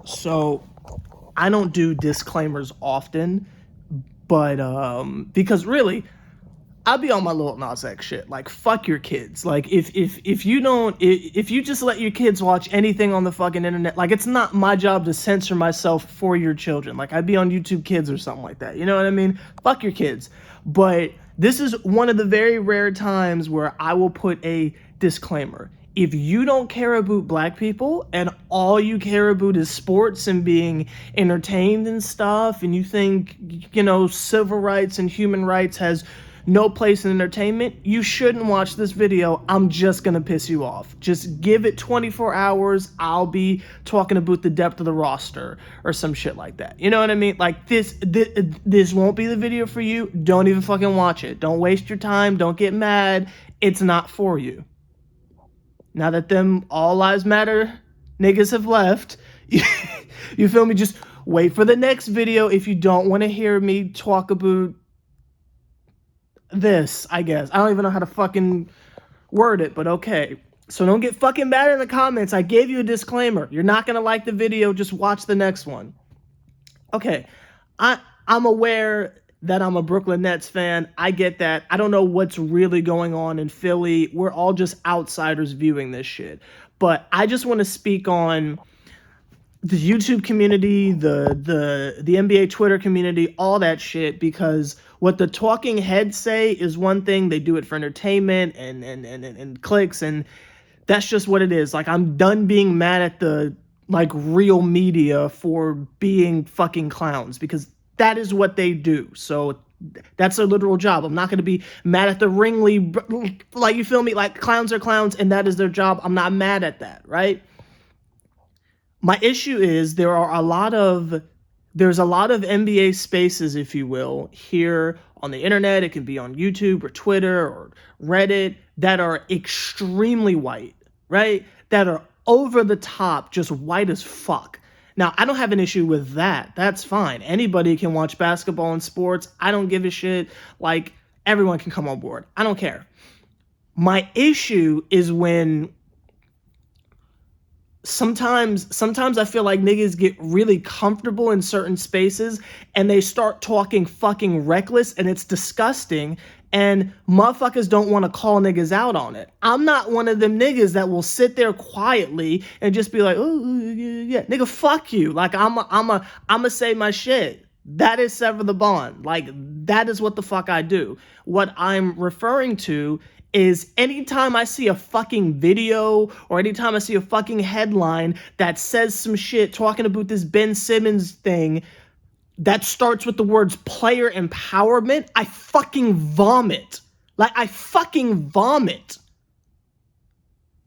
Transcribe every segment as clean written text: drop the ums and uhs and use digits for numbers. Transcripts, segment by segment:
So I don't do disclaimers often, but because really, I'll be on my little Nas X shit. Like, fuck your kids. Like, if you don't, if you just let your kids watch anything on the fucking internet, like, it's not my job to censor myself for your children. Like, I'd be on YouTube Kids or something like that. You know what I mean? Fuck your kids. But this is one of the very rare times where I will put a disclaimer. If you don't care about black people and all you care about is sports and being entertained and stuff, and you think, you know, civil rights and human rights has no place in entertainment, you shouldn't watch this video. I'm just gonna piss you off. Just give it 24 hours. I'll be talking about the depth of the roster or some shit like that. You know what I mean? Like, this won't be the video for you. Don't even fucking watch it. Don't waste your time. Don't get mad. It's not for you. Now that them All Lives Matter niggas have left, you feel me? Just wait for the next video if you don't want to hear me talk about this, I guess. I don't even know how to fucking word it, but okay. So don't get fucking mad in the comments. I gave you a disclaimer. You're not going to like the video. Just watch the next one. Okay. I'm aware that I'm a Brooklyn Nets fan. I get that. I don't know what's really going on in Philly. We're all just outsiders viewing this shit. But I just want to speak on the YouTube community, the NBA Twitter community, all that shit, because what the talking heads say is one thing. They do it for entertainment and clicks, and that's just what it is. Like, I'm done being mad at the, like, real media for being fucking clowns, because that is what they do. So that's their literal job. I'm not going to be mad at the like, you feel me? Like, clowns are clowns, and that is their job. I'm not mad at that, right? My issue is there's a lot of NBA spaces, if you will, here on the internet. It can be on YouTube or Twitter or Reddit, that are extremely white, right? That are over the top, just white as fuck. Now, I don't have an issue with that. That's fine. Anybody can watch basketball and sports. I don't give a shit. Like, everyone can come on board. I don't care. My issue is when sometimes I feel like niggas get really comfortable in certain spaces and they start talking fucking reckless, and it's disgusting, and motherfuckers don't want to call niggas out on it. I'm not one of them niggas that will sit there quietly and just be like, oh yeah, nigga, fuck you. Like, I'ma say my shit. That is sever the bond. Like, that is what the fuck I do. What I'm referring to is anytime I see a fucking video or anytime I see a fucking headline that says some shit talking about this Ben Simmons thing that starts with the words player empowerment, I fucking vomit. Like, I fucking vomit.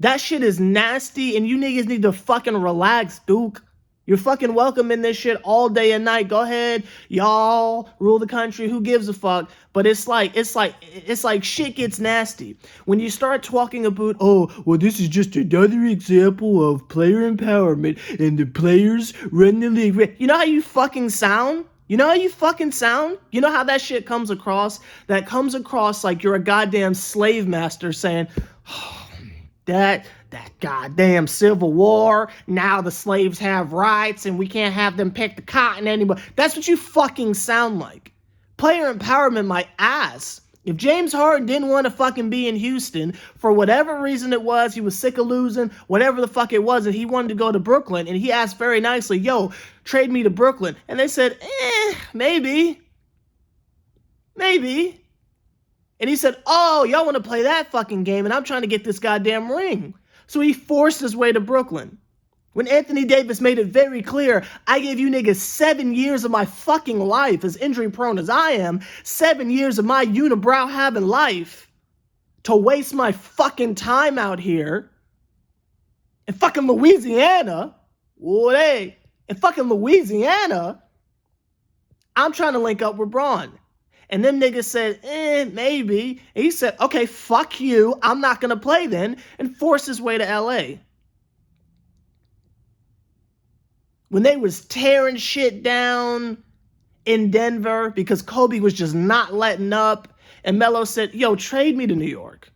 That shit is nasty, and you niggas need to fucking relax, Duke. You're fucking welcome in this shit all day and night. Go ahead, y'all rule the country. Who gives a fuck? But it's like shit gets nasty when you start talking about, oh, well, this is just another example of player empowerment and the players run the league. You know how you fucking sound? You know how you fucking sound? You know how that shit comes across? That comes across like you're a goddamn slave master saying, oh, that goddamn Civil War, now the slaves have rights and we can't have them pick the cotton anymore. That's what you fucking sound like. Player empowerment, my ass. If James Harden didn't want to fucking be in Houston, for whatever reason it was, he was sick of losing, whatever the fuck it was, and he wanted to go to Brooklyn, and he asked very nicely, yo, trade me to Brooklyn. And they said, maybe. And he said, oh, y'all want to play that fucking game, and I'm trying to get this goddamn ring. So he forced his way to Brooklyn. When Anthony Davis made it very clear, I gave you niggas 7 years of my fucking life, as injury prone as I am, 7 years of my unibrow having life to waste my fucking time out here in fucking Louisiana. In fucking Louisiana, I'm trying to link up with Braun. And them niggas said, maybe. And he said, okay, fuck you. I'm not going to play then. And forced his way to LA. When they was tearing shit down in Denver because Kobe was just not letting up. And Melo said, yo, trade me to New York.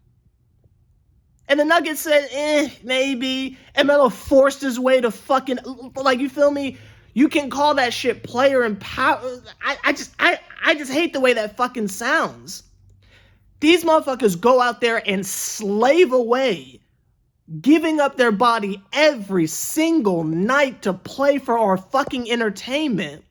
And the Nuggets said, maybe. And Melo forced his way to fucking, like, you feel me? You can call that shit player empower. I just hate the way that fucking sounds. These motherfuckers go out there and slave away, giving up their body every single night to play for our fucking entertainment.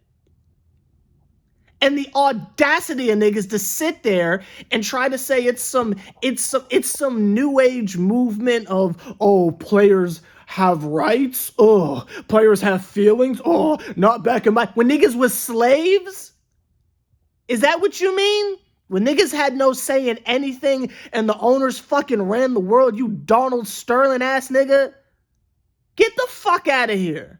And the audacity of niggas to sit there and try to say it's some new age movement of, oh, players have rights, oh, players have feelings, oh, not back in my, when niggas was slaves? Is that what you mean? When niggas had no say in anything and the owners fucking ran the world, you Donald Sterling ass nigga? Get the fuck out of here.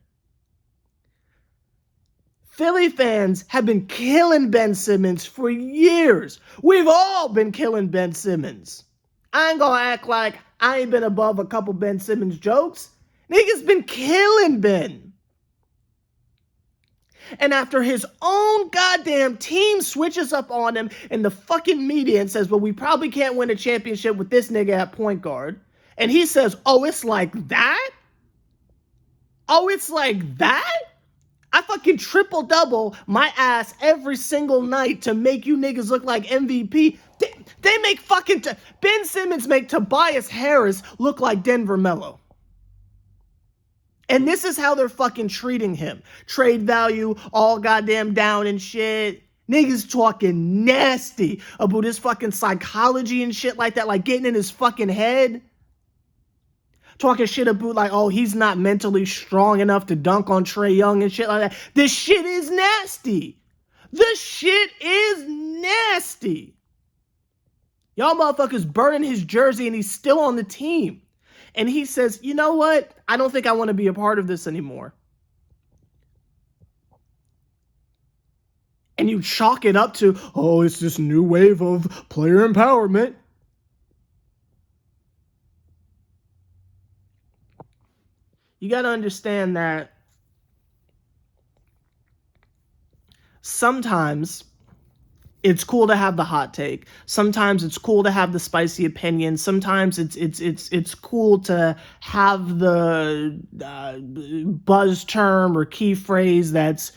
Philly fans have been killing Ben Simmons for years. We've all been killing Ben Simmons. I ain't gonna act like I ain't been above a couple Ben Simmons jokes. Niggas been killing Ben. And after his own goddamn team switches up on him in the fucking media and says, well, we probably can't win a championship with this nigga at point guard. And he says, oh, it's like that? Oh, it's like that? I fucking triple double my ass every single night to make you niggas look like MVP. They make fucking Ben Simmons make Tobias Harris look like Denver Melo. And this is how they're fucking treating him. Trade value, all goddamn down and shit. Niggas talking nasty about his fucking psychology and shit like that, like getting in his fucking head. Talking shit about like, oh, he's not mentally strong enough to dunk on Trae Young and shit like that. This shit is nasty. This shit is nasty. Y'all motherfuckers burning his jersey and he's still on the team. And he says, you know what? I don't think I want to be a part of this anymore. And you chalk it up to, oh, it's this new wave of player empowerment. You got to understand that sometimes it's cool to have the hot take. Sometimes it's cool to have the spicy opinion. Sometimes it's cool to have the buzz term or key phrase that's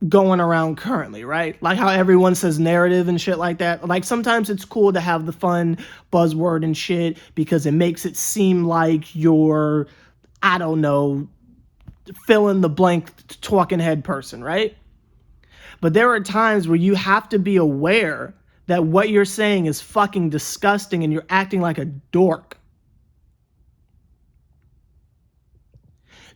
going around currently, right? Like how everyone says narrative and shit like that. Like sometimes it's cool to have the fun buzzword and shit because it makes it seem like you're, I don't know, fill in the blank talking head person, right? But there are times where you have to be aware that what you're saying is fucking disgusting and you're acting like a dork.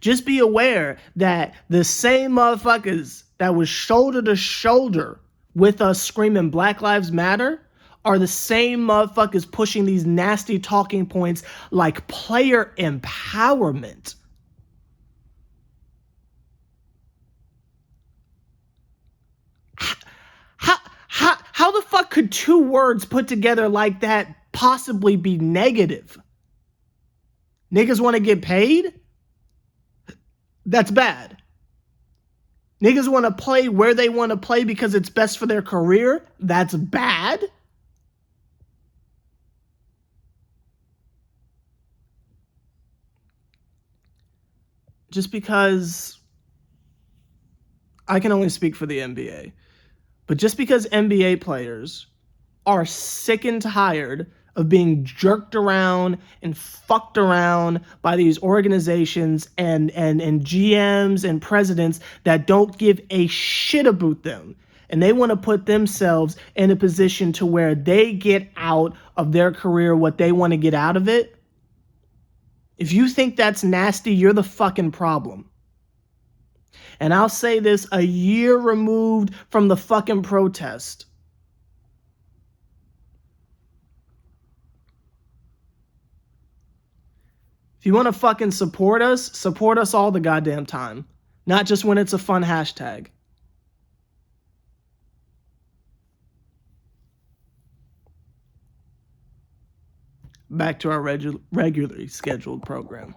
Just be aware that the same motherfuckers that was shoulder to shoulder with us screaming Black Lives Matter are the same motherfuckers pushing these nasty talking points like player empowerment. How the fuck could two words put together like that possibly be negative? Niggas want to get paid? That's bad. Niggas want to play where they want to play because it's best for their career? That's bad. Just because I can only speak for the NBA. But just because NBA players are sick and tired of being jerked around and fucked around by these organizations and GMs and presidents that don't give a shit about them, and they want to put themselves in a position to where they get out of their career what they want to get out of it, if you think that's nasty, you're the fucking problem. And I'll say this a year removed from the fucking protest. If you want to fucking support us all the goddamn time. Not just when it's a fun hashtag. Back to our regularly scheduled program.